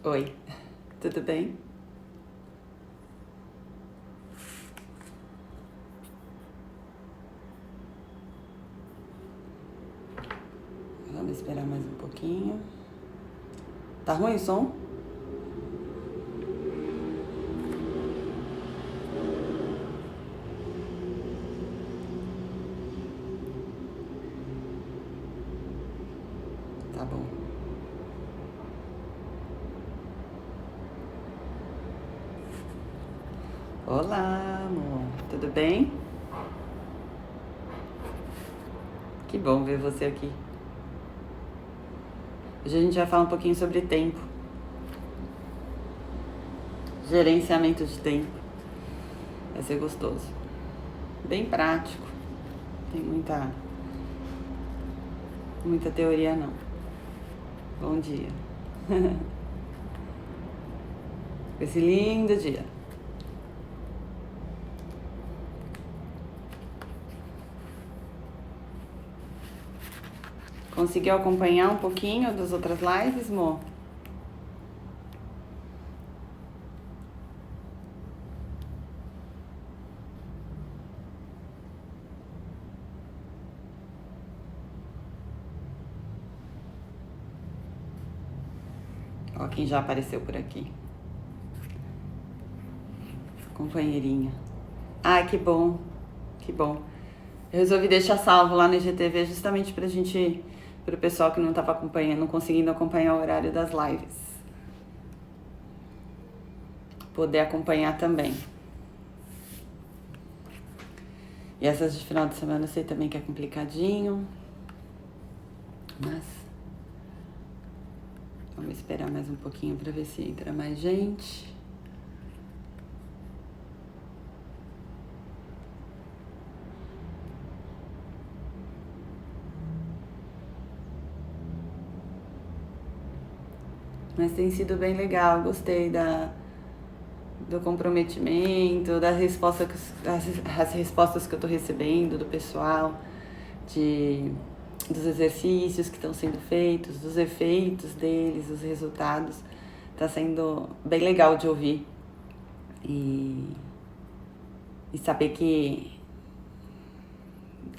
Oi, tudo bem? Vamos esperar mais um pouquinho. Tá ruim o som? Tá bom. Olá, amor. Tudo bem? Que bom ver você aqui. Hoje a gente vai falar um pouquinho sobre tempo. Gerenciamento de tempo. Vai ser gostoso. Bem prático. Tem muita teoria não. Bom dia. Esse lindo dia. Conseguiu acompanhar um pouquinho das outras lives, Mo? Ó, quem já apareceu por aqui. Companheirinha. Ah, que bom. Que bom. Eu resolvi deixar salvo lá no IGTV justamente pro pessoal que não estava acompanhando, não conseguindo acompanhar o horário das lives. Poder acompanhar também. E essas de final de semana eu sei também que é complicadinho. Mas vamos esperar mais um pouquinho para ver se entra mais gente. Mas tem sido bem legal, gostei do comprometimento, das respostas que eu tô recebendo do pessoal, dos exercícios que estão sendo feitos, dos efeitos deles, os resultados. Tá sendo bem legal de ouvir e saber que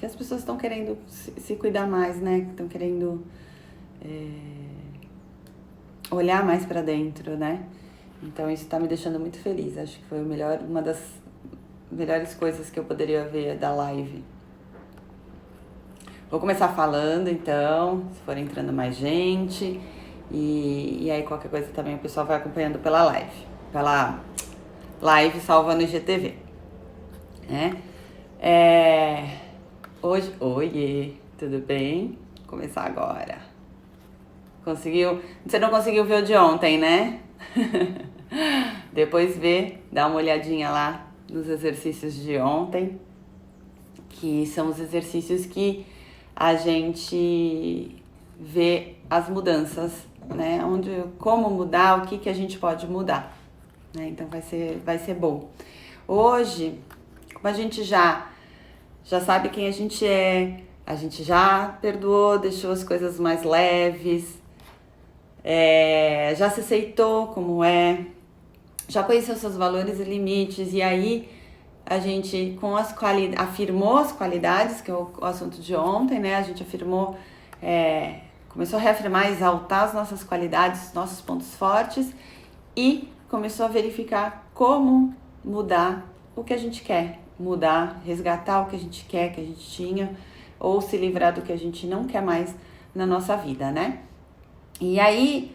as pessoas estão querendo se cuidar mais, né? Estão querendo olhar mais pra dentro, né? Então isso tá me deixando muito feliz. Acho que foi uma das melhores coisas que eu poderia ver da live. Vou começar falando então, se for entrando mais gente. E aí qualquer coisa também o pessoal vai acompanhando pela live salva no IGTV. Né? Hoje, oiê, tudo bem? Vou começar agora. Conseguiu? Você não conseguiu ver o de ontem, né? Depois dá uma olhadinha lá nos exercícios de ontem, que são os exercícios que a gente vê as mudanças, né? Como mudar, o que a gente pode mudar, né? Então vai ser bom. Hoje, como a gente já sabe quem a gente já perdoou, deixou as coisas mais leves, já se aceitou como já conheceu seus valores e limites, e aí a gente afirmou as qualidades, que é o assunto de ontem, né? A gente afirmou, começou a reafirmar, exaltar as nossas qualidades, nossos pontos fortes, e começou a verificar como mudar o que a gente quer, resgatar o que a gente quer, que a gente tinha, ou se livrar do que a gente não quer mais na nossa vida, né? E aí,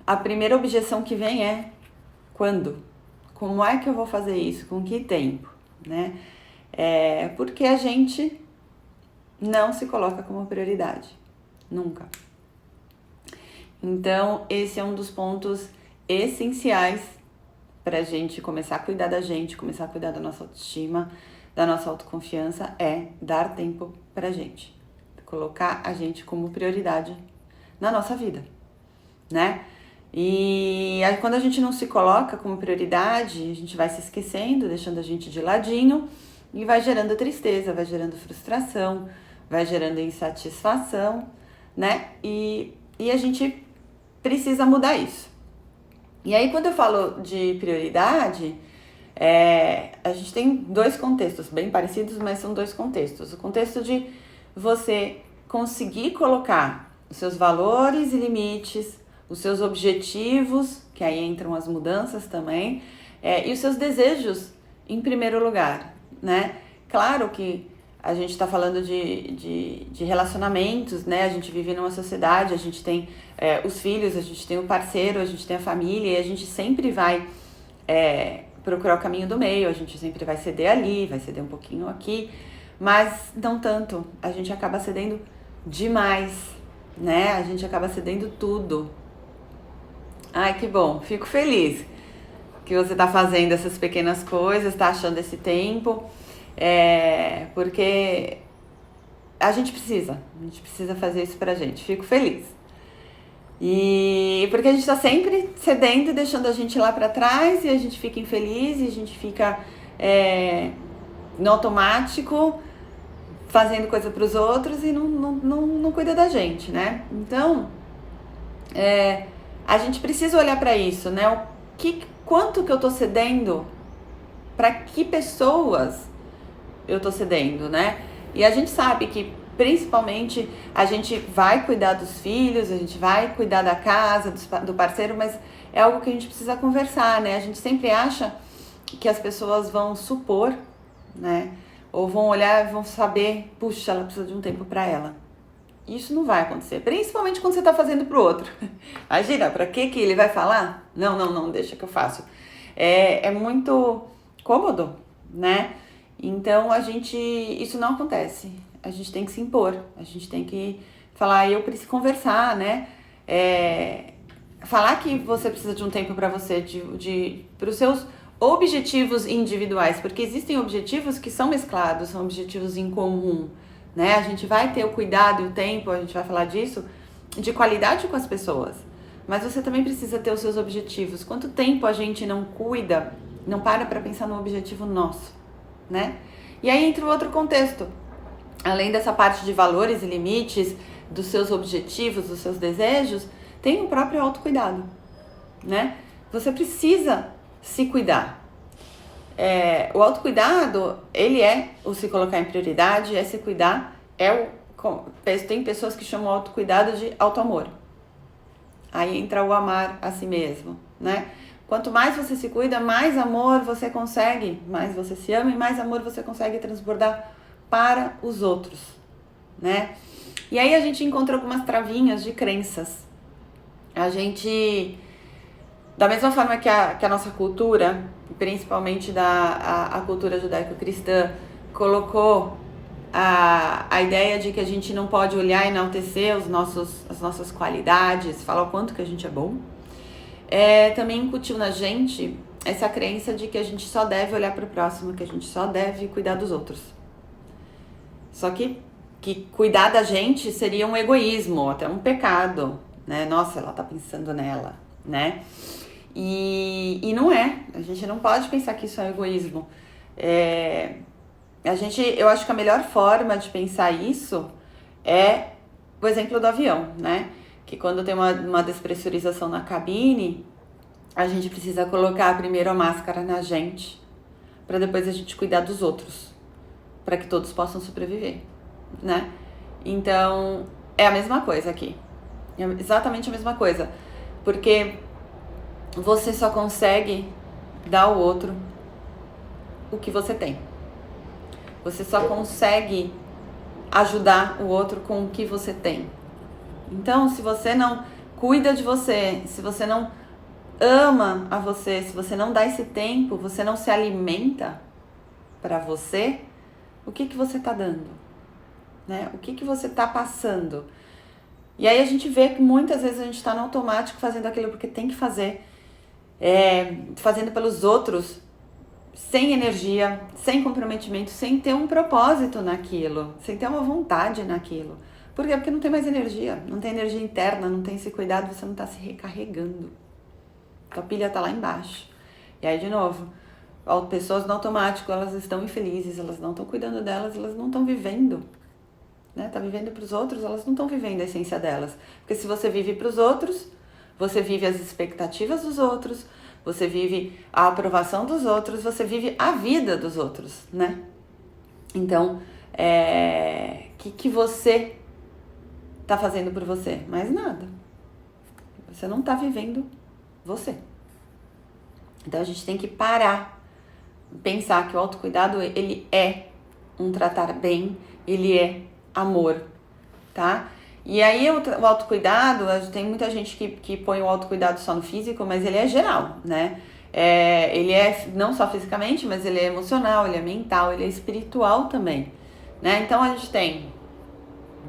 a primeira objeção que vem é: quando? Como é que eu vou fazer isso? Com que tempo? Né? Porque a gente não se coloca como prioridade. Nunca. Então, esse é um dos pontos essenciais pra gente começar a cuidar da gente, começar a cuidar da nossa autoestima, da nossa autoconfiança, dar tempo pra gente. Colocar a gente como prioridade na nossa vida, né? E aí, quando a gente não se coloca como prioridade, a gente vai se esquecendo, deixando a gente de ladinho, e vai gerando tristeza, vai gerando frustração, vai gerando insatisfação, né? E a gente precisa mudar isso. E aí, quando eu falo de prioridade, a gente tem dois contextos bem parecidos, mas são dois contextos. O contexto de você conseguir colocar os seus valores e limites, os seus objetivos, que aí entram as mudanças também, e os seus desejos em primeiro lugar, né? Claro que a gente está falando de relacionamentos, né? A gente vive numa sociedade, a gente tem os filhos, a gente tem o parceiro, a gente tem a família, e a gente sempre vai procurar o caminho do meio, a gente sempre vai ceder ali, vai ceder um pouquinho aqui, mas não tanto, a gente acaba cedendo demais, né? A gente acaba cedendo tudo. Ai, que bom, fico feliz que você tá fazendo essas pequenas coisas, tá achando esse tempo, porque a gente precisa fazer isso pra gente, fico feliz. E porque a gente tá sempre cedendo e deixando a gente lá pra trás, e a gente fica infeliz, e a gente fica no automático, fazendo coisa pros outros e não cuida da gente, né? Então, a gente precisa olhar pra isso, né? Quanto que eu tô cedendo, pra que pessoas eu tô cedendo, né? E a gente sabe que principalmente a gente vai cuidar dos filhos, a gente vai cuidar da casa, do parceiro, mas é algo que a gente precisa conversar, né? A gente sempre acha que as pessoas vão supor, né? Ou vão olhar e vão saber, puxa, ela precisa de um tempo pra ela. Isso não vai acontecer, principalmente quando você tá fazendo pro outro. Imagina, pra que ele vai falar? Não, deixa que eu faço. É muito cômodo, né? Então, isso não acontece. A gente tem que se impor, a gente tem que falar, eu preciso conversar, né? Falar que você precisa de um tempo para você, para os seus objetivos individuais, porque existem objetivos que são mesclados, são objetivos em comum, né? A gente vai ter o cuidado e o tempo, a gente vai falar disso, de qualidade com as pessoas, mas você também precisa ter os seus objetivos. Quanto tempo a gente não cuida, não para pensar no objetivo nosso, né? E aí entra o outro contexto. Além dessa parte de valores e limites, dos seus objetivos, dos seus desejos, tem o próprio autocuidado, né? Você precisa se cuidar. O autocuidado, ele é o se colocar em prioridade, se cuidar, tem pessoas que chamam o autocuidado de autoamor. Aí entra o amar a si mesmo, né? Quanto mais você se cuida, mais amor você consegue, mais você se ama e mais amor você consegue transbordar para os outros, né? E aí a gente encontra algumas travinhas de crenças. A gente, da mesma forma que a nossa cultura, principalmente a cultura judaico-cristã, colocou a ideia de que a gente não pode olhar e enaltecer as nossas qualidades, falar o quanto que a gente é bom, também incutiu na gente essa crença de que a gente só deve olhar para o próximo, que a gente só deve cuidar dos outros. Só que cuidar da gente seria um egoísmo, até um pecado, né? Nossa, ela tá pensando nela, né? E não é. A gente não pode pensar que isso é egoísmo. Eu acho que a melhor forma de pensar isso é o exemplo do avião, né? Que quando tem uma despressurização na cabine, a gente precisa colocar primeiro a máscara na gente, para depois a gente cuidar dos outros, para que todos possam sobreviver, né? Então, é a mesma coisa aqui. É exatamente a mesma coisa. Porque você só consegue dar ao outro o que você tem. Você só consegue ajudar o outro com o que você tem. Então, se você não cuida de você, se você não ama a você, se você não dá esse tempo, você não se alimenta para você, o que você tá dando? Né? O que você tá passando? E aí a gente vê que muitas vezes a gente tá no automático fazendo aquilo porque tem que fazer, fazendo pelos outros, sem energia, sem comprometimento, sem ter um propósito naquilo, sem ter uma vontade naquilo. Por quê? Porque não tem mais energia, não tem energia interna, não tem esse cuidado, você não tá se recarregando. Tua pilha tá lá embaixo. E aí, de novo, pessoas no automático, elas estão infelizes, elas não estão cuidando delas, elas não estão vivendo. Né? Tá vivendo pros outros, elas não estão vivendo a essência delas. Porque se você vive pros outros, você vive as expectativas dos outros, você vive a aprovação dos outros, você vive a vida dos outros, né? Então, que você tá fazendo por você? Mais nada. Você não tá vivendo você. Então, a gente tem que parar, pensar que o autocuidado, ele é um tratar bem, ele é amor, tá? E aí, o autocuidado, tem muita gente que põe o autocuidado só no físico, mas ele é geral, né? Ele é não só fisicamente, mas ele é emocional, ele é mental, ele é espiritual também, né? Então, a gente tem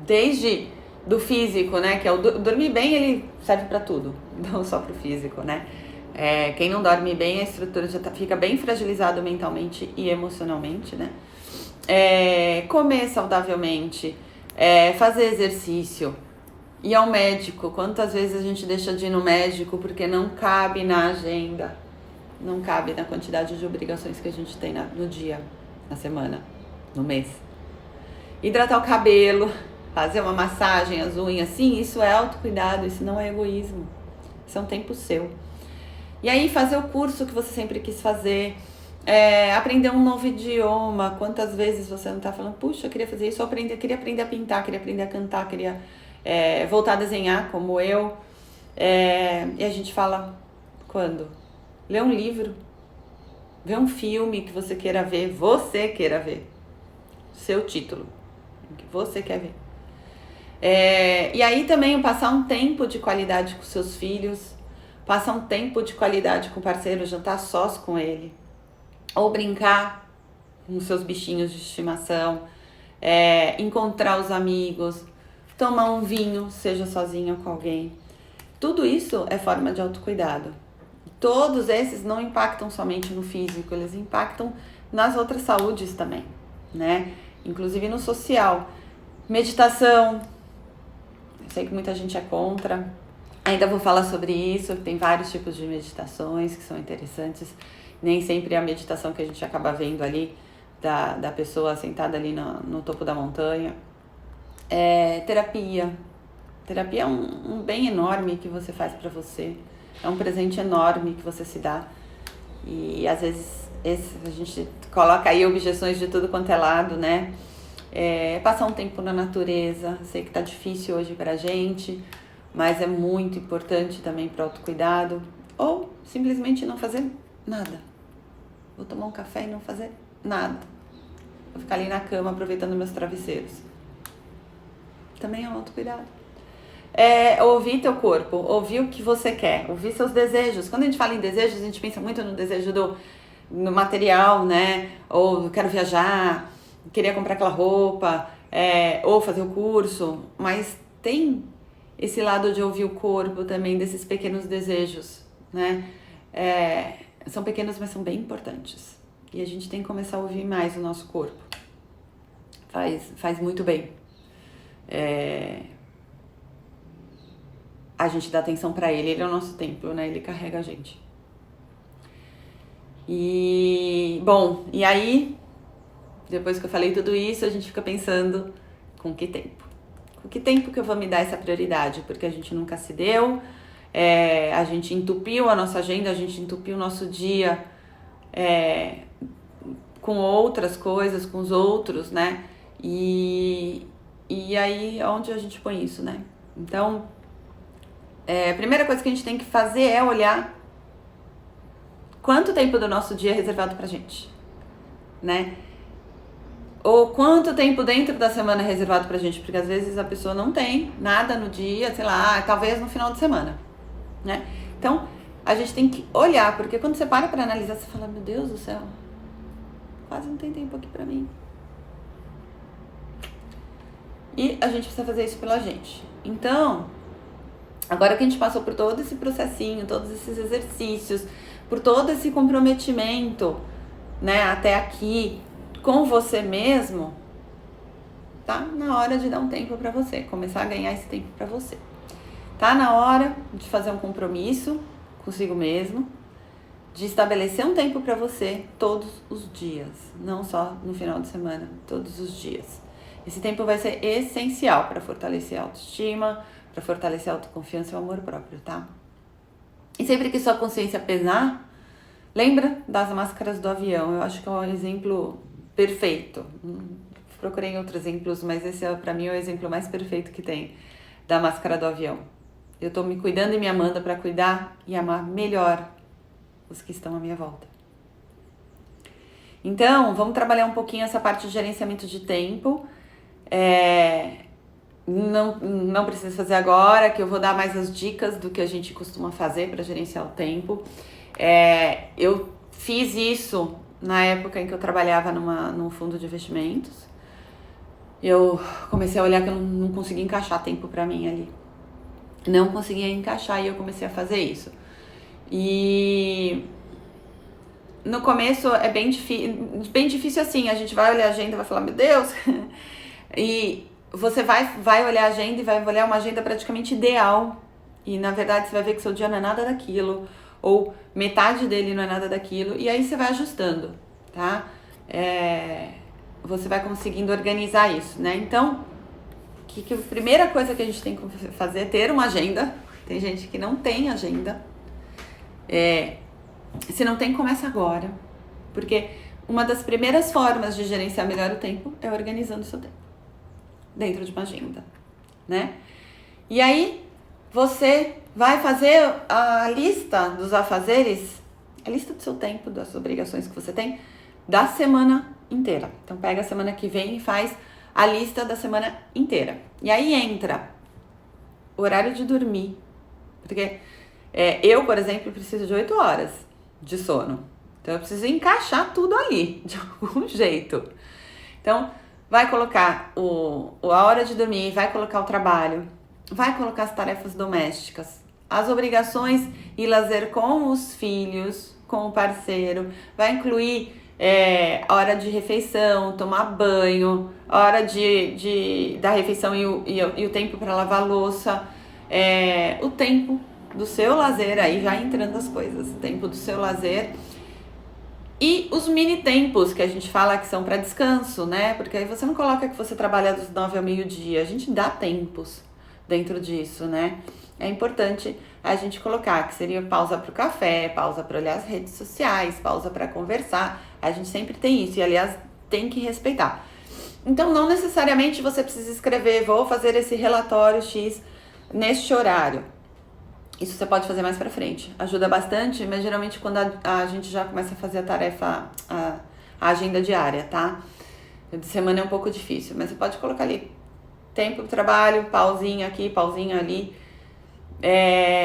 desde do físico, né? Que é o dormir bem, ele serve para tudo, não só pro físico, né? Quem não dorme bem, a estrutura já fica bem fragilizado mentalmente e emocionalmente, né? Comer saudavelmente, fazer exercício, ir ao médico. Quantas vezes a gente deixa de ir no médico porque não cabe na agenda, não cabe na quantidade de obrigações que a gente tem no dia, na semana, no mês. Hidratar o cabelo, fazer uma massagem, as unhas, sim, isso é autocuidado, isso não é egoísmo, isso é um tempo seu. E aí fazer o curso que você sempre quis fazer, aprender um novo idioma. Quantas vezes você não tá falando, puxa, eu queria fazer isso, queria aprender a pintar, queria aprender a cantar, queria voltar a desenhar como eu. E a gente fala, quando? Lê um livro, vê um filme que você queira ver, seu título, que você quer ver. E aí também passar um tempo de qualidade com seus filhos, passar um tempo de qualidade com o parceiro, jantar sós com ele, ou brincar com seus bichinhos de estimação, encontrar os amigos, tomar um vinho, seja sozinho ou com alguém. Tudo isso é forma de autocuidado. Todos esses não impactam somente no físico, eles impactam nas outras saúdes também, né? Inclusive no social. Meditação, eu sei que muita gente é contra, ainda vou falar sobre isso, tem vários tipos de meditações que são interessantes, nem sempre é a meditação que a gente acaba vendo ali, da pessoa sentada ali no topo da montanha. Terapia é um bem enorme que você faz pra você, é um presente enorme que você se dá, e às vezes a gente coloca aí objeções de tudo quanto é lado, né? Passar um tempo na natureza, sei que tá difícil hoje pra gente, mas é muito importante também para o autocuidado. Ou simplesmente não fazer nada. Vou tomar um café e não fazer nada. Vou ficar ali na cama aproveitando meus travesseiros. Também é um autocuidado. Ouvir teu corpo, ouvir o que você quer, ouvir seus desejos. Quando a gente fala em desejos, a gente pensa muito no desejo no material, né? Ou quero viajar, queria comprar aquela roupa, ou fazer o curso. Mas tem esse lado de ouvir o corpo também, desses pequenos desejos, né? São pequenos, mas são bem importantes. E a gente tem que começar a ouvir mais o nosso corpo. Faz muito bem. A gente dá atenção pra ele é o nosso templo, né? Ele carrega a gente. E aí, depois que eu falei tudo isso, a gente fica pensando, com que tempo? Com que tempo que eu vou me dar essa prioridade? Porque a gente nunca se deu, a gente entupiu a nossa agenda, a gente entupiu o nosso dia com outras coisas, com os outros, né? E aí, onde a gente põe isso, né? Então, a primeira coisa que a gente tem que fazer é olhar quanto tempo do nosso dia é reservado pra gente, né? Ou quanto tempo dentro da semana é reservado pra gente, porque às vezes a pessoa não tem nada no dia, sei lá, talvez no final de semana, né? Então, a gente tem que olhar, porque quando você para pra analisar, você fala, meu Deus do céu, quase não tem tempo aqui pra mim. E a gente precisa fazer isso pela gente. Então, agora que a gente passou por todo esse processinho, todos esses exercícios, por todo esse comprometimento, né, até aqui, com você mesmo, tá na hora de dar um tempo pra você, começar a ganhar esse tempo pra você. Tá na hora de fazer um compromisso consigo mesmo, de estabelecer um tempo pra você todos os dias, não só no final de semana, todos os dias. Esse tempo vai ser essencial para fortalecer a autoestima, para fortalecer a autoconfiança e o amor próprio, tá? E sempre que sua consciência pesar, lembra das máscaras do avião. Eu acho que é um exemplo perfeito. Procurei outros exemplos, mas esse pra mim é o exemplo mais perfeito que tem da máscara do avião. Eu tô me cuidando e me amando para cuidar e amar melhor os que estão à minha volta. Então, vamos trabalhar um pouquinho essa parte de gerenciamento de tempo. Não precisa fazer agora, que eu vou dar mais as dicas do que a gente costuma fazer para gerenciar o tempo. Eu fiz isso na época em que eu trabalhava num fundo de investimentos. Eu comecei a olhar que eu não conseguia encaixar tempo para mim ali. Não conseguia encaixar e eu comecei a fazer isso. E no começo é bem difícil assim, a gente vai olhar a agenda e vai falar, meu Deus, e você vai olhar a agenda e vai olhar uma agenda praticamente ideal, e na verdade você vai ver que seu dia não é nada daquilo, ou metade dele não é nada daquilo, e aí você vai ajustando, tá? Você vai conseguindo organizar isso, né? Então, a primeira coisa que a gente tem que fazer é ter uma agenda. Tem gente que não tem agenda. Se não tem, começa agora. Porque uma das primeiras formas de gerenciar melhor o tempo é organizando o seu tempo dentro de uma agenda, né? E aí, você vai fazer a lista dos afazeres, a lista do seu tempo, das obrigações que você tem, da semana inteira. Então, pega a semana que vem e faz a lista da semana inteira. E aí entra o horário de dormir. Porque eu, por exemplo, preciso de 8 horas de sono. Então eu preciso encaixar tudo ali, de algum jeito. Então, vai colocar a hora de dormir, vai colocar o trabalho, vai colocar as tarefas domésticas, as obrigações e lazer com os filhos, com o parceiro, vai incluir a hora de refeição, tomar banho, a hora da refeição e o tempo para lavar louça, o tempo do seu lazer, aí já entrando as coisas, o tempo do seu lazer e os mini tempos que a gente fala que são para descanso, né? Porque aí você não coloca que você trabalha dos 9 ao meio-dia, a gente dá tempos dentro disso, né? É importante a gente colocar que seria pausa para o café, pausa para olhar as redes sociais, pausa para conversar. A gente sempre tem isso e, aliás, tem que respeitar. Então, não necessariamente você precisa escrever, vou fazer esse relatório X neste horário. Isso você pode fazer mais para frente. Ajuda bastante, mas geralmente quando a gente já começa a fazer a tarefa, a agenda diária, tá? De semana é um pouco difícil, mas você pode colocar ali tempo do trabalho, pauzinho aqui, pauzinho ali.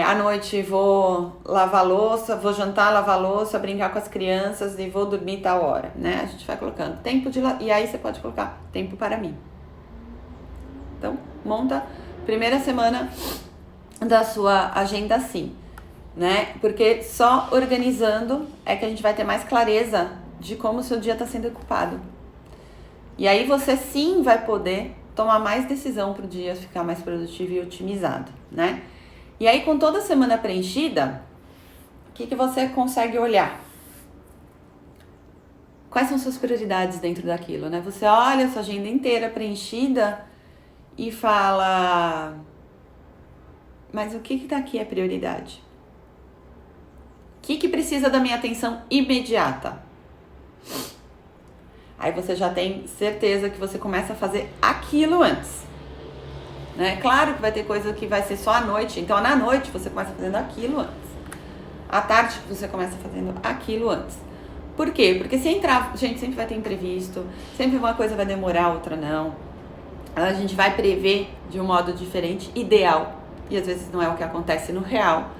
À noite vou lavar louça, vou jantar, lavar louça, brincar com as crianças e vou dormir tal hora, né? A gente vai colocando tempo e aí você pode colocar tempo para mim. Então, monta primeira semana da sua agenda assim, né? Porque só organizando é que a gente vai ter mais clareza de como o seu dia está sendo ocupado. E aí você sim vai poder tomar mais decisão para o dia ficar mais produtivo e otimizado, né? E aí, com toda a semana preenchida, o que você consegue olhar? Quais são suas prioridades dentro daquilo, né? Você olha a sua agenda inteira preenchida e fala... Mas o que daqui é prioridade? O que precisa da minha atenção imediata? Aí você já tem certeza que você começa a fazer aquilo antes. Né? Claro que vai ter coisa que vai ser só à noite, então na noite você começa fazendo aquilo antes. À tarde você começa fazendo aquilo antes. Por quê? Porque se entrar, gente, sempre vai ter imprevisto, sempre uma coisa vai demorar, outra não. A gente vai prever de um modo diferente, ideal, e às vezes não é o que acontece no real.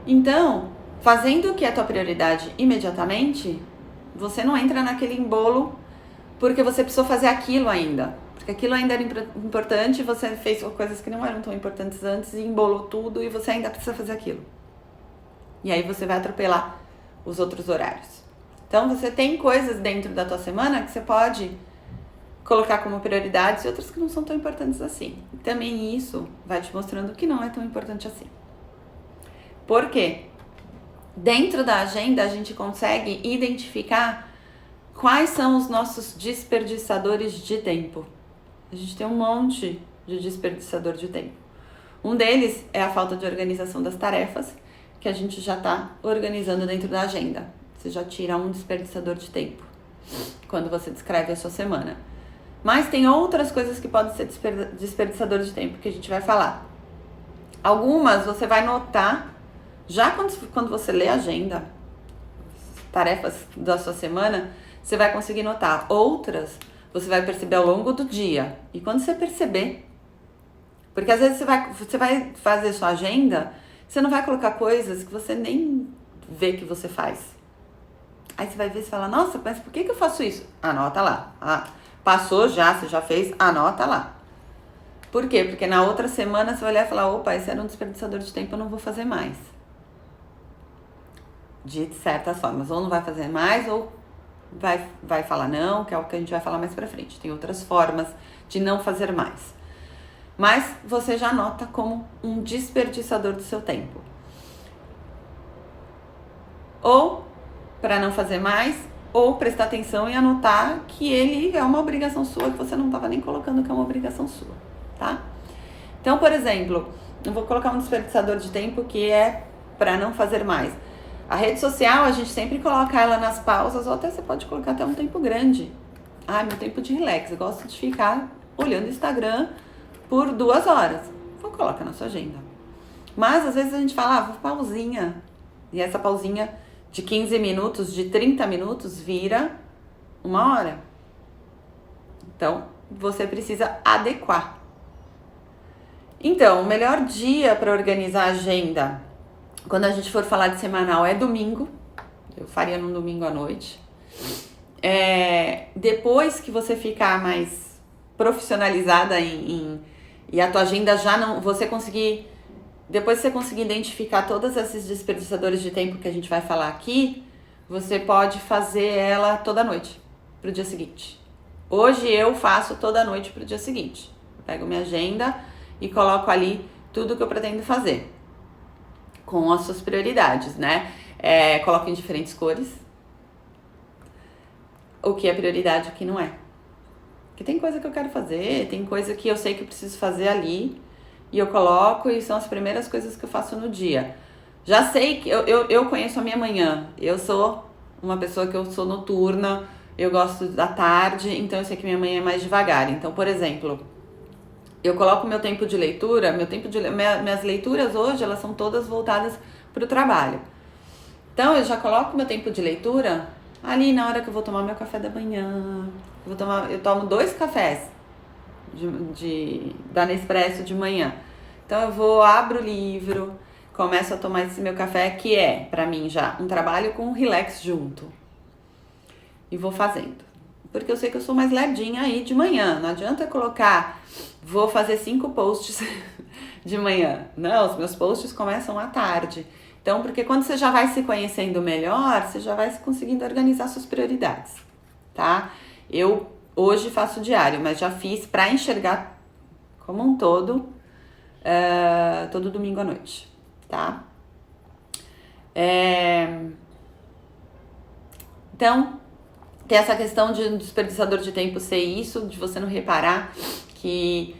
Então, fazendo o que é a tua prioridade imediatamente, você não entra naquele embolo porque você precisou fazer aquilo ainda. Porque aquilo ainda era importante, você fez coisas que não eram tão importantes antes e embolou tudo e você ainda precisa fazer aquilo. E aí você vai atropelar os outros horários. Então você tem coisas dentro da tua semana que você pode colocar como prioridades e outras que não são tão importantes assim. E também isso vai te mostrando que não é tão importante assim. Por quê? Dentro da agenda a gente consegue identificar quais são os nossos desperdiçadores de tempo. A gente tem um monte de desperdiçador de tempo. Um deles é a falta de organização das tarefas, que a gente já está organizando dentro da agenda. Você já tira um desperdiçador de tempo quando você descreve a sua semana. Mas tem outras coisas que podem ser desperdiçador de tempo que a gente vai falar. Algumas você vai notar já quando você lê a agenda, tarefas da sua semana, você vai conseguir notar. Outras você vai perceber ao longo do dia. E quando você perceber, porque às vezes você vai fazer sua agenda, você não vai colocar coisas que você nem vê que você faz. Aí você vai ver e fala, nossa, mas por que eu faço isso? Anota lá. Passou já, você já fez, anota lá. Por quê? Porque na outra semana você vai olhar e falar, opa, esse era um desperdiçador de tempo, eu não vou fazer mais. De certas formas, ou não vai fazer mais, ou vai falar não, que é o que a gente vai falar mais pra frente. Tem outras formas de não fazer mais. Mas você já nota como um desperdiçador do seu tempo. Ou para não fazer mais, ou prestar atenção e anotar que ele é uma obrigação sua, que você não estava nem colocando que é uma obrigação sua, tá? Então, por exemplo, eu vou colocar um desperdiçador de tempo que é para não fazer mais. A rede social, a gente sempre coloca ela nas pausas, ou até você pode colocar até um tempo grande. Meu tempo de relax, eu gosto de ficar olhando o Instagram por 2 horas. Então, coloca na sua agenda. Mas, às vezes, a gente fala, vou pausinha. E essa pausinha de 15 minutos, de 30 minutos, vira 1 hora. Então, você precisa adequar. Então, o melhor dia para organizar a agenda, quando a gente for falar de semanal, é domingo. Eu faria no domingo à noite. Depois que você ficar mais profissionalizada e a tua agenda já não... Depois que você conseguir identificar todos esses desperdiçadores de tempo que a gente vai falar aqui, você pode fazer ela toda noite, pro dia seguinte. Hoje eu faço toda noite pro dia seguinte. Eu pego minha agenda e coloco ali tudo que eu pretendo fazer, com as suas prioridades, né? Coloco em diferentes cores. O que é prioridade e o que não é. Porque tem coisa que eu quero fazer, tem coisa que eu sei que eu preciso fazer ali, e eu coloco e são as primeiras coisas que eu faço no dia. Já sei que eu conheço a minha manhã. Eu sou uma pessoa que eu sou noturna, eu gosto da tarde, então eu sei que minha manhã é mais devagar. Então, por exemplo, eu coloco meu tempo de leitura, minhas leituras hoje, elas são todas voltadas para o trabalho. Então, eu já coloco meu tempo de leitura ali na hora que eu vou tomar meu café da manhã. Eu tomo 2 cafés da Nespresso de manhã. Então eu abro o livro, começo a tomar esse meu café, que é, pra mim, já um trabalho com relax junto. E vou fazendo. Porque eu sei que eu sou mais lerdinha aí de manhã. Não adianta eu colocar, vou fazer 5 posts de manhã. Não, os meus posts começam à tarde. Então, porque quando você já vai se conhecendo melhor, você já vai conseguindo organizar suas prioridades, tá? Eu hoje faço diário, mas já fiz para enxergar como um todo, todo domingo à noite, tá? Então, tem essa questão de um desperdiçador de tempo ser isso, de você não reparar que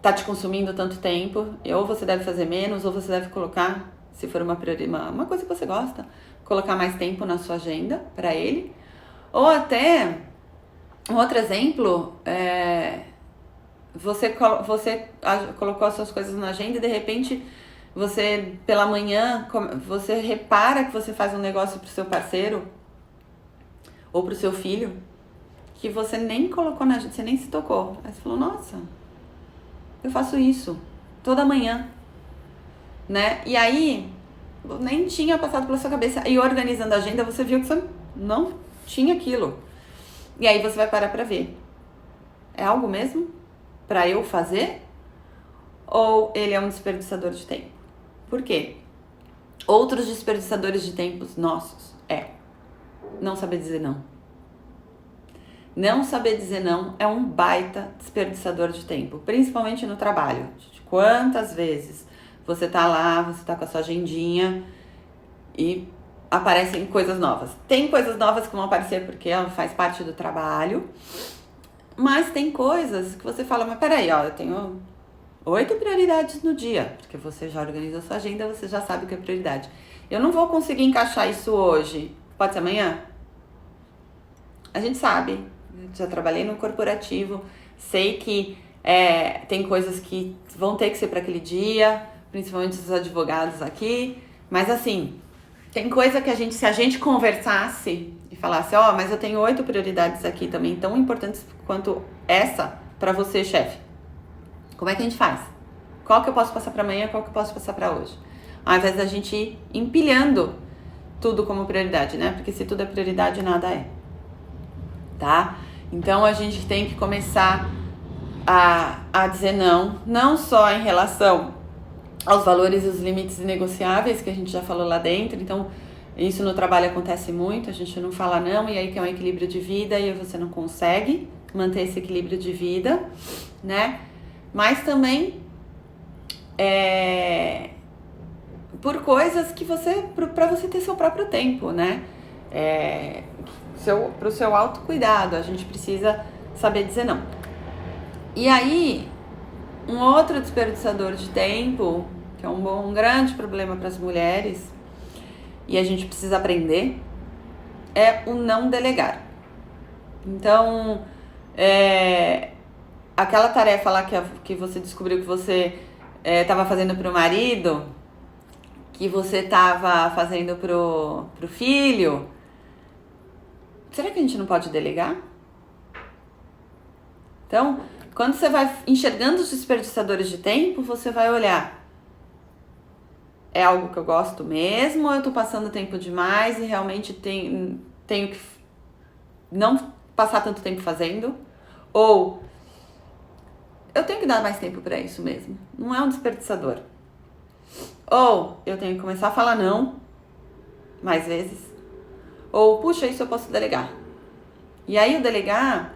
tá te consumindo tanto tempo, ou você deve fazer menos, ou você deve colocar, se for uma coisa que você gosta, colocar mais tempo na sua agenda para ele, ou até... Um outro exemplo, você colocou as suas coisas na agenda e de repente você, pela manhã, você repara que você faz um negócio pro seu parceiro ou pro seu filho que você nem colocou na agenda, você nem se tocou. Aí você falou, nossa, eu faço isso toda manhã, né? E aí, nem tinha passado pela sua cabeça. E organizando a agenda, você viu que você não tinha aquilo. E aí você vai parar pra ver. É algo mesmo pra eu fazer? Ou ele é um desperdiçador de tempo? Por quê? Outros desperdiçadores de tempos nossos não saber dizer não. Não saber dizer não é um baita desperdiçador de tempo, principalmente no trabalho. Quantas vezes você tá lá, você tá com a sua agendinha e aparecem coisas novas. Tem coisas novas que vão aparecer porque ela faz parte do trabalho, mas tem coisas que você fala, mas peraí, ó, eu tenho 8 prioridades no dia, porque você já organiza a sua agenda, você já sabe o que é prioridade. Eu não vou conseguir encaixar isso hoje. Pode ser amanhã? A gente sabe. Já trabalhei no corporativo, sei que tem coisas que vão ter que ser para aquele dia, principalmente os advogados aqui, mas assim, tem coisa que se a gente conversasse e falasse, mas eu tenho 8 prioridades aqui também, tão importantes quanto essa para você, chefe. Como é que a gente faz? Qual que eu posso passar para amanhã, qual que eu posso passar para hoje? Ao invés da gente ir empilhando tudo como prioridade, né? Porque se tudo é prioridade, nada é. Tá? Então a gente tem que começar a dizer não só em relação aos valores e os limites negociáveis, que a gente já falou lá dentro. Então, isso no trabalho acontece muito, a gente não fala não, e aí que é um equilíbrio de vida e você não consegue manter esse equilíbrio de vida, né? Mas também por coisas que para você ter seu próprio tempo, né? Para o seu autocuidado, a gente precisa saber dizer não. E aí, um outro desperdiçador de tempo, que é um grande problema para as mulheres, e a gente precisa aprender, é o não delegar. Então, aquela tarefa lá que você descobriu que você estava fazendo para o marido, que você estava fazendo pro filho, será que a gente não pode delegar? Então, quando você vai enxergando os desperdiçadores de tempo, você vai olhar, é algo que eu gosto mesmo, ou eu tô passando tempo demais e realmente tenho que não passar tanto tempo fazendo, ou eu tenho que dar mais tempo para isso mesmo, não é um desperdiçador. Ou eu tenho que começar a falar não mais vezes, ou puxa, isso eu posso delegar. E aí o delegar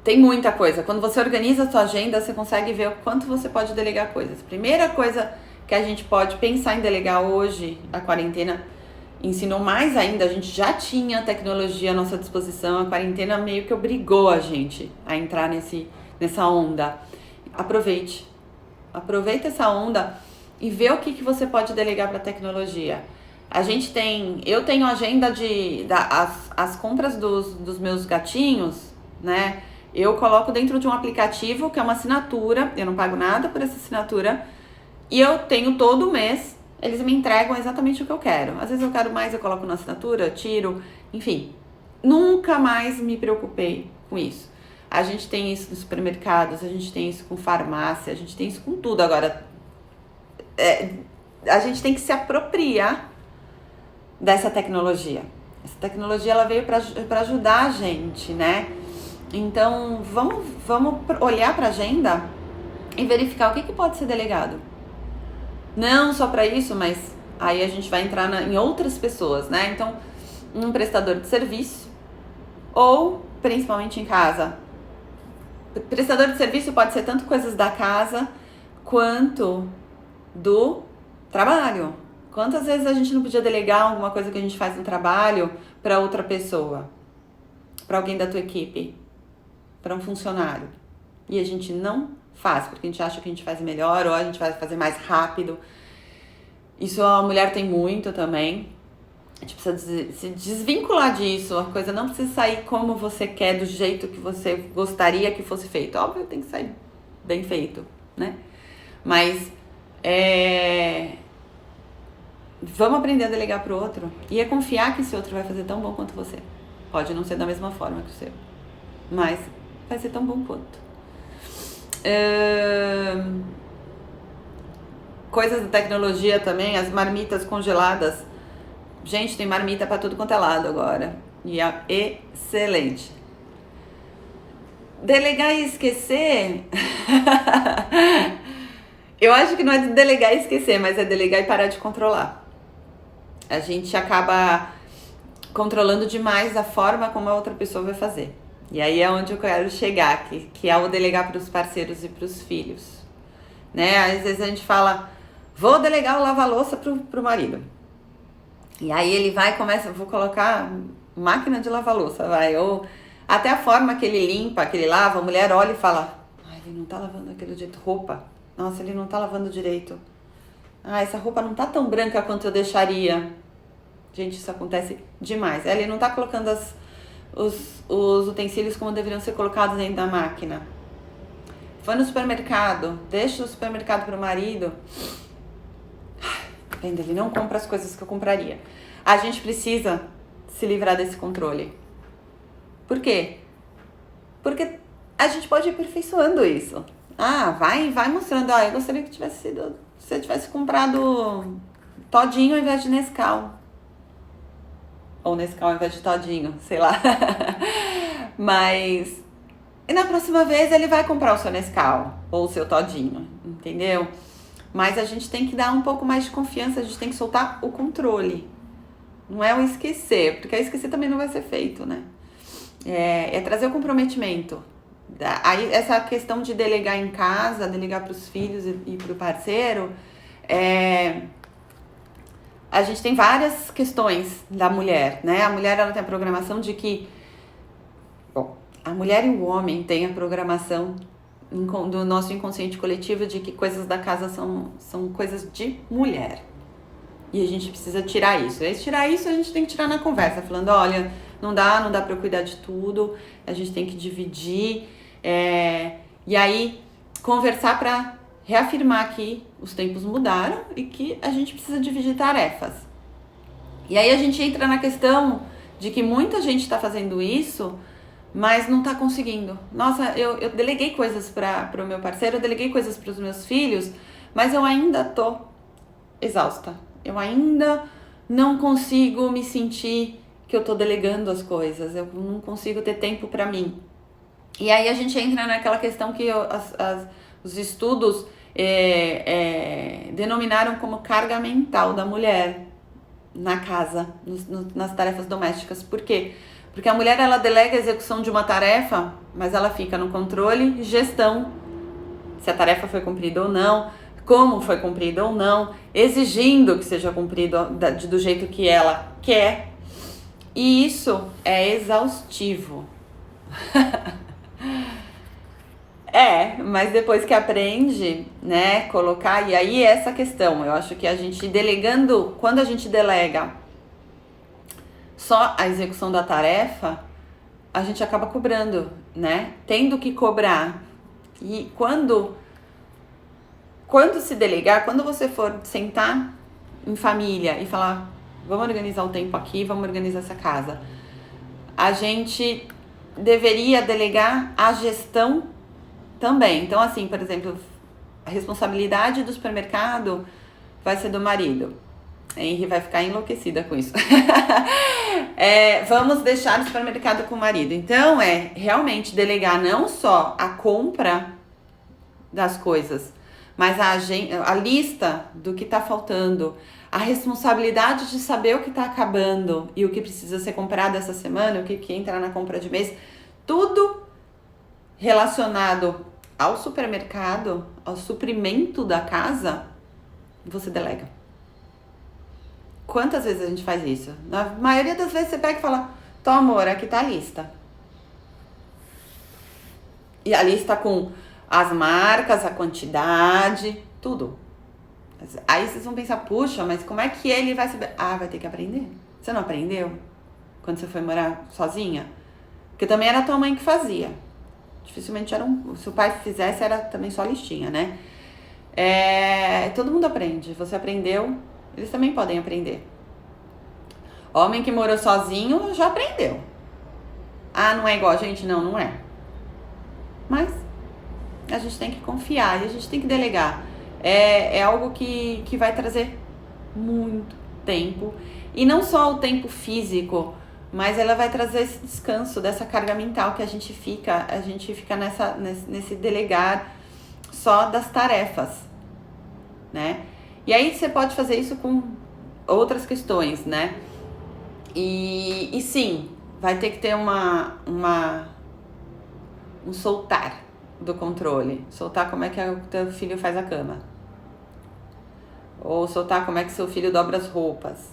tem muita coisa. Quando você organiza a sua agenda, você consegue ver o quanto você pode delegar coisas. Primeira coisa que a gente pode pensar em delegar hoje, a quarentena ensinou mais ainda, a gente já tinha tecnologia à nossa disposição, a quarentena meio que obrigou a gente a entrar nessa onda. Aproveita essa onda e vê o que você pode delegar para a tecnologia. Eu tenho agenda as compras dos meus gatinhos, né? Eu coloco dentro de um aplicativo que é uma assinatura, eu não pago nada por essa assinatura, e eu tenho todo mês, eles me entregam exatamente o que eu quero. Às vezes eu quero mais, eu coloco na assinatura, tiro, enfim. Nunca mais me preocupei com isso. A gente tem isso nos supermercados, a gente tem isso com farmácia, a gente tem isso com tudo. Agora, a gente tem que se apropriar dessa tecnologia. Essa tecnologia ela veio para ajudar a gente, né? Então, vamos olhar para a agenda e verificar o que pode ser delegado. Não só para isso, mas aí a gente vai entrar em outras pessoas, né? Então, um prestador de serviço ou, principalmente em casa, prestador de serviço pode ser tanto coisas da casa quanto do trabalho. Quantas vezes a gente não podia delegar alguma coisa que a gente faz no trabalho para outra pessoa, para alguém da tua equipe, para um funcionário, e a gente não faz, porque a gente acha que a gente faz melhor ou a gente vai fazer mais rápido. Isso a mulher tem muito também. A gente precisa se desvincular disso. A coisa não precisa sair como você quer, do jeito que você gostaria que fosse feito. Óbvio, tem que sair bem feito, né? Mas vamos aprender a delegar pro outro e confiar que esse outro vai fazer tão bom quanto você. Pode não ser da mesma forma que o seu, mas vai ser tão bom quanto. Coisas da tecnologia também, as marmitas congeladas. Gente, tem marmita para tudo quanto é lado agora. E é excelente. Delegar e esquecer... Eu acho que não é delegar e esquecer, mas é delegar e parar de controlar. A gente acaba controlando demais a forma como a outra pessoa vai fazer. E aí é onde eu quero chegar, que é o delegar para os parceiros e para os filhos. Né? Às vezes a gente fala, vou delegar o lava-louça pro marido. E aí ele vai e começa, vou colocar máquina de lavar louça, vai. Ou até a forma que ele limpa, que ele lava, a mulher olha e fala, ele não tá lavando aquele jeito. Roupa. Nossa, ele não tá lavando direito. Ah, essa roupa não tá tão branca quanto eu deixaria. Gente, isso acontece demais. Ele não tá colocando os utensílios como deveriam ser colocados dentro da máquina. Foi no supermercado, deixa o supermercado pro marido. Vendo, ele não compra as coisas que eu compraria. A gente precisa se livrar desse controle. Por quê? Porque a gente pode ir aperfeiçoando isso. Ah, vai mostrando. Eu gostaria que você tivesse comprado todinho ao invés de Nescau. Ou Nescau ao invés de todinho, sei lá. Mas... E na próxima vez ele vai comprar o seu Nescau ou o seu todinho, entendeu? Mas a gente tem que dar um pouco mais de confiança, a gente tem que soltar o controle. Não é o esquecer, porque esquecer também não vai ser feito, né? É trazer o comprometimento. Aí essa questão de delegar em casa, delegar para os filhos e para o parceiro, a gente tem várias questões da mulher, né? A mulher, ela tem a programação de que... Bom, a mulher e o homem têm a programação do nosso inconsciente coletivo de que coisas da casa são coisas de mulher. E a gente precisa tirar isso. E tirar isso a gente tem que tirar na conversa, falando, olha, não dá para eu cuidar de tudo, a gente tem que dividir. E aí, conversar para reafirmar que os tempos mudaram e que a gente precisa dividir tarefas. E aí a gente entra na questão de que muita gente está fazendo isso, mas não tá conseguindo. Nossa, eu deleguei coisas para o meu parceiro, eu deleguei coisas para os meus filhos, mas eu ainda tô exausta. Eu ainda não consigo me sentir que eu tô delegando as coisas, eu não consigo ter tempo para mim. E aí a gente entra naquela questão que os estudos denominaram como carga mental da mulher na casa, nas tarefas domésticas. Por quê? Porque a mulher, ela delega a execução de uma tarefa, mas ela fica no controle e gestão, se a tarefa foi cumprida ou não, como foi cumprida ou não, exigindo que seja cumprido do jeito que ela quer. E isso é exaustivo. Mas depois que aprende, né, colocar, e aí essa questão, eu acho que a gente delegando, quando a gente delega só a execução da tarefa, a gente acaba cobrando, né? Tendo que cobrar. E quando se delegar, quando você for sentar em família e falar, vamos organizar o tempo aqui, vamos organizar essa casa, a gente deveria delegar a gestão também. Então, assim, por exemplo, a responsabilidade do supermercado vai ser do marido. A Henry vai ficar enlouquecida com isso. Vamos deixar o supermercado com o marido. Então, realmente delegar não só a compra das coisas, mas a lista do que tá faltando, a responsabilidade de saber o que tá acabando e o que precisa ser comprado essa semana, o que entra na compra de mês, tudo relacionado ao supermercado, ao suprimento da casa, você delega. Quantas vezes a gente faz isso? Na maioria das vezes você pega e fala, tô amor, aqui tá a lista. E a lista com as marcas, a quantidade, tudo. Aí vocês vão pensar, puxa, mas como é que ele vai saber? Vai ter que aprender. Você não aprendeu quando você foi morar sozinha? Porque também era a tua mãe que fazia. Dificilmente se o pai fizesse, era também só listinha, né? Todo mundo aprende. Você aprendeu, eles também podem aprender. Homem que morou sozinho já aprendeu. Não é igual a gente? Não é. Mas a gente tem que confiar e a gente tem que delegar. É algo que vai trazer muito tempo. E não só o tempo físico, mas ela vai trazer esse descanso dessa carga mental que a gente fica nesse delegar só das tarefas, né? E aí você pode fazer isso com outras questões, né? E sim, vai ter que ter um soltar do controle. Soltar como é que o teu filho faz a cama. Ou soltar como é que seu filho dobra as roupas,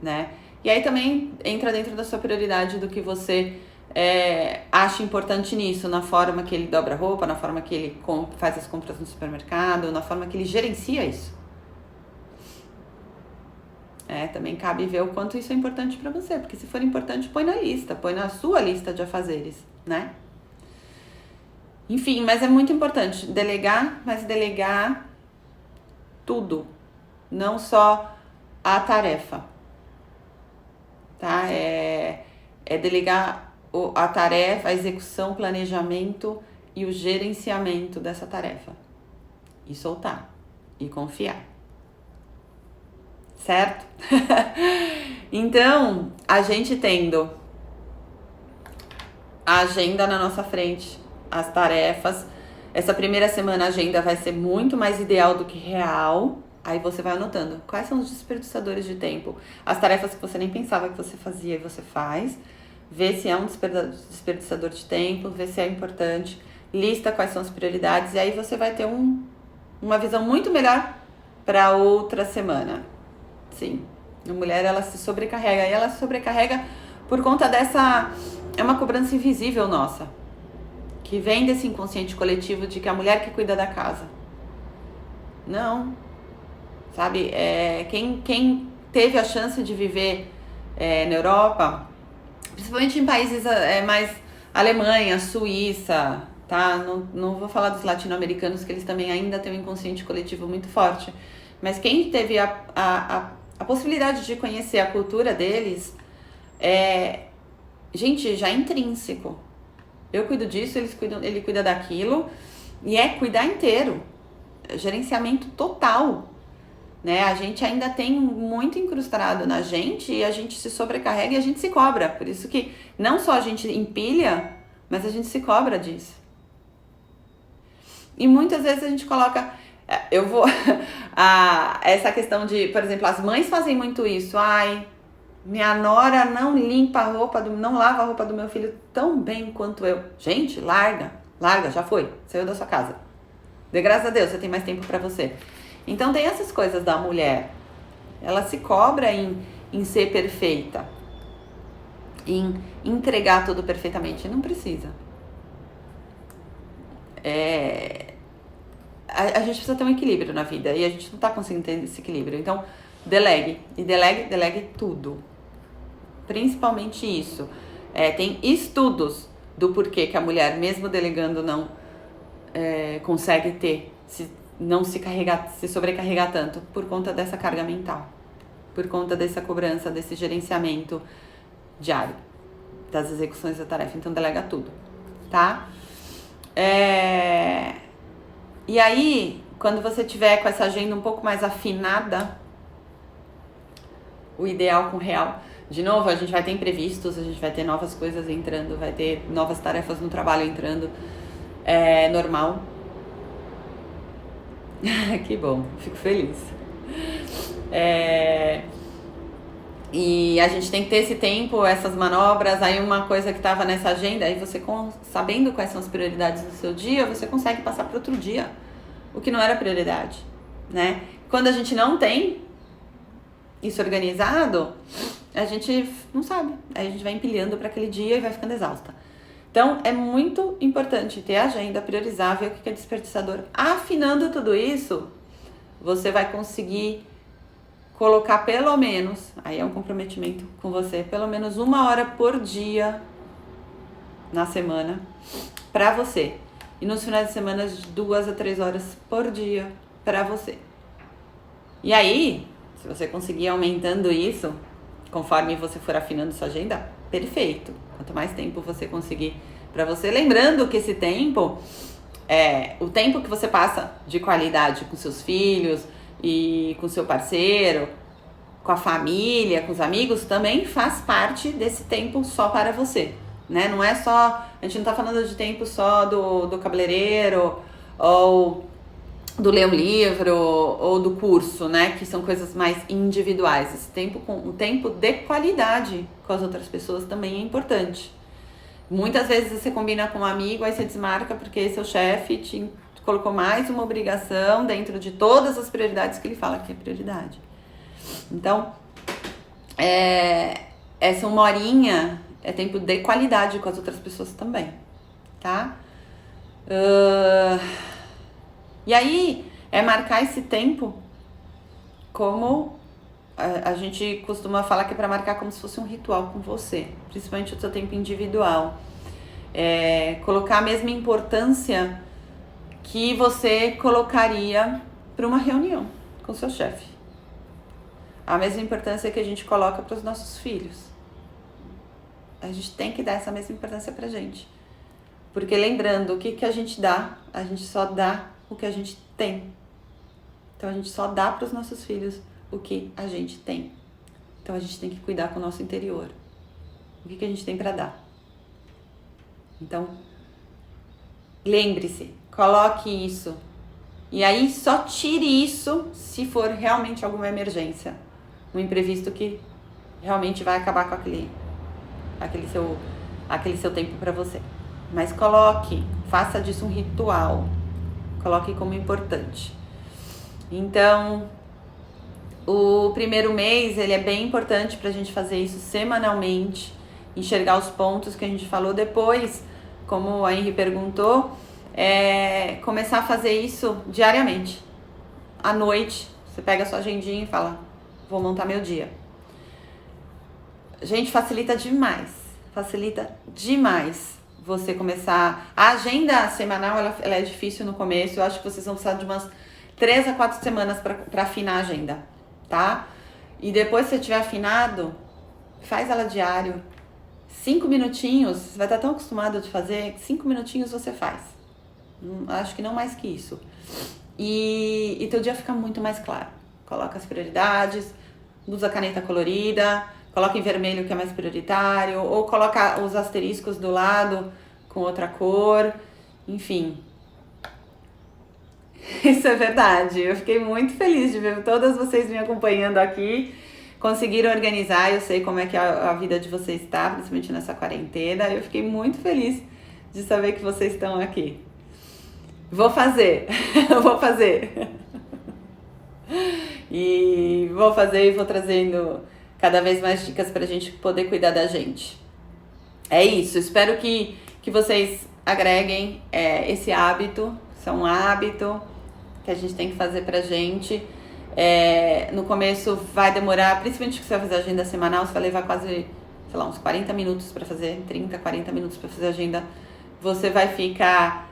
né? E aí também entra dentro da sua prioridade do que você acha importante nisso, na forma que ele dobra a roupa, na forma que ele faz as compras no supermercado, na forma que ele gerencia isso. Também cabe ver o quanto isso é importante para você, porque se for importante, põe na lista, põe na sua lista de afazeres, né? Enfim, mas é muito importante delegar, mas delegar tudo, não só a tarefa, tá? É delegar a tarefa, a execução, o planejamento e o gerenciamento dessa tarefa. E soltar, e confiar. Certo? Então, a gente tendo a agenda na nossa frente, as tarefas, essa primeira semana a agenda vai ser muito mais ideal do que real. Aí você vai anotando quais são os desperdiçadores de tempo, as tarefas que você nem pensava que você fazia e você faz, vê se é um desperdiçador de tempo, vê se é importante, lista quais são as prioridades e aí você vai ter uma visão muito melhor para outra semana. Sim, a mulher ela se sobrecarrega e ela se sobrecarrega por conta dessa, é uma cobrança invisível nossa, que vem desse inconsciente coletivo de que a mulher que cuida da casa. Não, sabe, quem teve a chance de viver na Europa, principalmente em países mais Alemanha, Suíça, tá? Não vou falar dos latino-americanos, que eles também ainda têm um inconsciente coletivo muito forte, mas quem teve a possibilidade de conhecer a cultura deles, gente, já é intrínseco. Eu cuido disso, ele cuida daquilo, e cuidar inteiro, gerenciamento total, né? A gente ainda tem muito incrustado na gente e a gente se sobrecarrega e a gente se cobra. Por isso que não só a gente empilha, mas a gente se cobra disso. E muitas vezes a gente coloca... essa questão de, por exemplo, as mães fazem muito isso. Ai, minha nora não limpa a roupa, não lava a roupa do meu filho tão bem quanto eu. Gente, larga, já foi, saiu da sua casa. Dê graças a Deus, você tem mais tempo pra você. Então tem essas coisas da mulher. Ela se cobra em ser perfeita, em entregar tudo perfeitamente. Não precisa. A gente precisa ter um equilíbrio na vida e a gente não tá conseguindo ter esse equilíbrio. Então, delegue. E delegue tudo. Principalmente isso. Tem estudos do porquê que a mulher, mesmo delegando, não consegue não se sobrecarregar tanto por conta dessa carga mental, por conta dessa cobrança, desse gerenciamento diário das execuções da tarefa. Então, delega tudo, tá? E aí, quando você tiver com essa agenda um pouco mais afinada, o ideal com o real, de novo, a gente vai ter imprevistos, a gente vai ter novas coisas entrando, vai ter novas tarefas no trabalho entrando, normal. Que bom, fico feliz. E a gente tem que ter esse tempo, essas manobras. Aí uma coisa que estava nessa agenda, aí você sabendo quais são as prioridades do seu dia, você consegue passar para outro dia o que não era prioridade, né? Quando a gente não tem isso organizado, a gente não sabe. Aí a gente vai empilhando para aquele dia e vai ficando exausta. Então, é muito importante ter a agenda, priorizar, ver o que é desperdiçador. Afinando tudo isso, você vai conseguir colocar pelo menos, aí é um comprometimento com você, pelo menos 1 hora por dia na semana para você. E nos finais de semana, 2 a 3 horas por dia para você. E aí, se você conseguir aumentando isso, conforme você for afinando sua agenda, perfeito. Quanto mais tempo você conseguir para você. Lembrando que esse tempo, o tempo que você passa de qualidade com seus filhos e com seu parceiro, com a família, com os amigos, também faz parte desse tempo só para você, né? Não é só, a gente não tá falando de tempo só do cabeleireiro ou do ler um livro ou do curso, né? Que são coisas mais individuais. Esse tempo, um tempo de qualidade com as outras pessoas também é importante. Muitas vezes você combina com um amigo, aí você desmarca porque seu chefe te colocou mais uma obrigação dentro de todas as prioridades que ele fala que é prioridade. Então, essa 1 horinha é tempo de qualidade com as outras pessoas também, tá? E aí, é marcar esse tempo como a gente costuma falar que é para marcar como se fosse um ritual com você, principalmente o seu tempo individual. Colocar a mesma importância que você colocaria para uma reunião com o seu chefe. A mesma importância que a gente coloca para os nossos filhos. A gente tem que dar essa mesma importância pra gente. Porque lembrando, o que a gente dá? A gente só dá o que a gente tem. Então a gente só dá para os nossos filhos o que a gente tem. Então a gente tem que cuidar com o nosso interior. O que a gente tem para dar? Então, lembre-se, coloque isso. E aí só tire isso se for realmente alguma emergência. Um imprevisto que realmente vai acabar com aquele seu tempo para você. Mas coloque, faça disso um ritual. Coloque como importante. Então, o primeiro mês, ele é bem importante pra gente fazer isso semanalmente, enxergar os pontos que a gente falou. Depois, como a Henry perguntou, começar a fazer isso diariamente. À noite, você pega a sua agendinha e fala, vou montar meu dia. Gente, facilita demais você começar. A agenda semanal, ela é difícil no começo. Eu acho que vocês vão precisar de umas 3 a 4 semanas para afinar a agenda, tá? E depois, se você tiver afinado, faz ela diário. 5 minutinhos, você vai estar tão acostumado de fazer, 5 minutinhos você faz. Acho que não mais que isso. E teu dia fica muito mais claro. Coloca as prioridades, usa caneta colorida, coloca em vermelho que é mais prioritário, ou coloca os asteriscos do lado com outra cor, enfim. Isso é verdade. Eu fiquei muito feliz de ver todas vocês me acompanhando aqui. Conseguiram organizar, eu sei como é que a vida de vocês está, principalmente nessa quarentena. Eu fiquei muito feliz de saber que vocês estão aqui. Vou fazer, vou fazer. E vou trazendo cada vez mais dicas pra gente poder cuidar da gente. É isso, espero que vocês agreguem esse hábito. Isso é um hábito que a gente tem que fazer pra gente. No começo vai demorar, principalmente que você vai fazer agenda semanal, você vai levar quase, sei lá, uns 40 minutos pra fazer, 30, 40 minutos pra fazer agenda. Você vai ficar,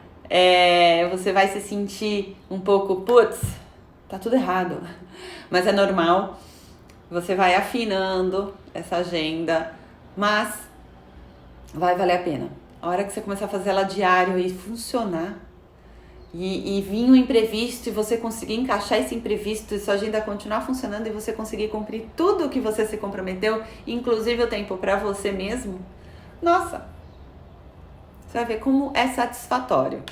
você vai se sentir um pouco, putz, tá tudo errado, mas é normal. Você vai afinando essa agenda, mas vai valer a pena. A hora que você começar a fazer ela diário e funcionar, e vir um imprevisto e você conseguir encaixar esse imprevisto e sua agenda continuar funcionando e você conseguir cumprir tudo o que você se comprometeu, inclusive o tempo para você mesmo, nossa, você vai ver como é satisfatório.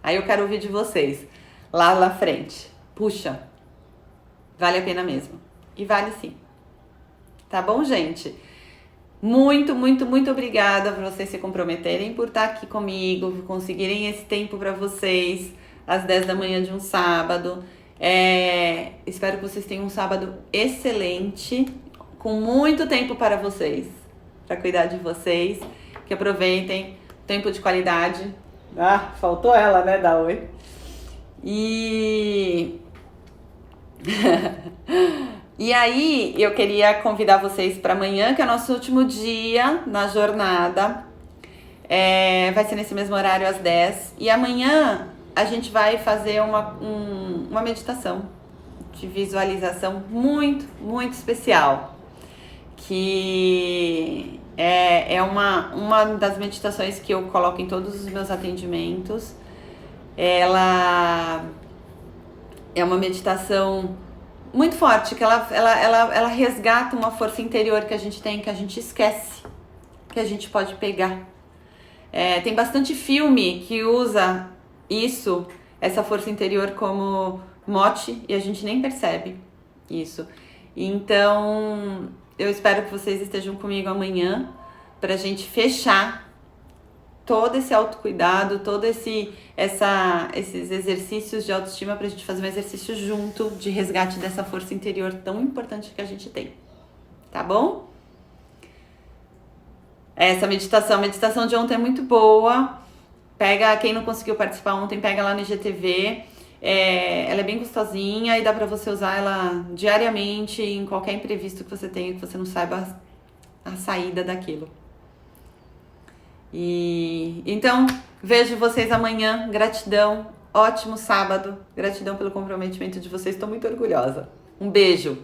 Aí eu quero ouvir de vocês, lá na frente. Puxa, vale a pena mesmo. E vale sim. Tá bom, gente? Muito, muito, muito obrigada por vocês se comprometerem, por estar aqui comigo, por conseguirem esse tempo para vocês, às 10 da manhã de um sábado. Espero que vocês tenham um sábado excelente, com muito tempo para vocês, para cuidar de vocês, que aproveitem tempo de qualidade. Ah, faltou ela, né, da Oi? E aí, eu queria convidar vocês para amanhã, que é o nosso último dia na jornada. Vai ser nesse mesmo horário, às 10. E amanhã a gente vai fazer uma meditação de visualização muito, muito especial. Que é uma das meditações que eu coloco em todos os meus atendimentos. Ela é uma meditação muito forte, que ela resgata uma força interior que a gente tem, que a gente esquece, que a gente pode pegar. Tem bastante filme que usa isso, essa força interior, como mote, e a gente nem percebe isso. Então, eu espero que vocês estejam comigo amanhã pra gente fechar todo esse autocuidado, esses exercícios de autoestima, pra gente fazer um exercício junto de resgate dessa força interior tão importante que a gente tem. Tá bom? essa meditação. A meditação de ontem é muito boa. Pega, quem não conseguiu participar ontem, pega lá no IGTV. Ela é bem gostosinha e dá pra você usar ela diariamente em qualquer imprevisto que você tenha, que você não saiba a saída daquilo. E então, vejo vocês amanhã. Gratidão. Ótimo sábado. Gratidão pelo comprometimento de vocês. Estou muito orgulhosa. Um beijo.